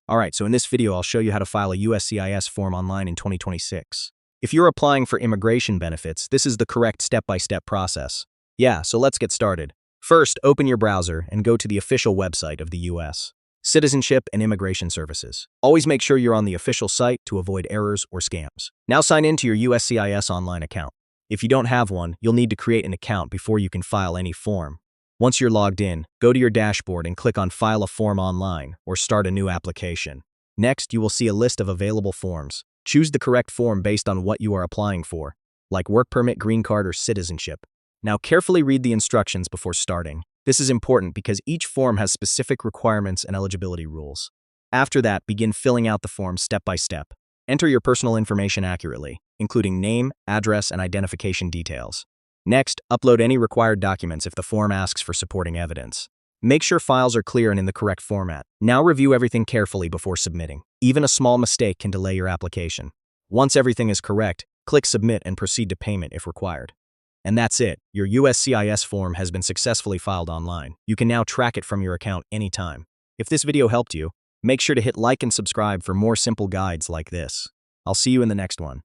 Alright, so in this video I'll show you how to file a USCIS form online in 2026. If you're applying for immigration benefits, this is the correct step-by-step process. Yeah, so let's get started. First, open your browser and go to the official website of the U.S. Citizenship and Immigration Services. Always make sure you're on the official site to avoid errors or scams. Now sign in to your USCIS online account. If you don't have one, you'll need to create an account before you can file any form. Once you're logged in, go to your dashboard and click on File a Form Online or Start a New Application. Next, you will see a list of available forms. Choose the correct form based on what you are applying for, like work permit, green card, or citizenship. Now carefully read the instructions before starting. This is important because each form has specific requirements and eligibility rules. After that, begin filling out the form step by step. Enter your personal information accurately, including name, address, and identification details. Next, upload any required documents if the form asks for supporting evidence. Make sure files are clear and in the correct format. Now review everything carefully before submitting. Even a small mistake can delay your application. Once everything is correct, click Submit and proceed to payment if required. And that's it. Your USCIS form has been successfully filed online. You can now track it from your account anytime. If this video helped you, make sure to hit like and subscribe for more simple guides like this. I'll see you in the next one.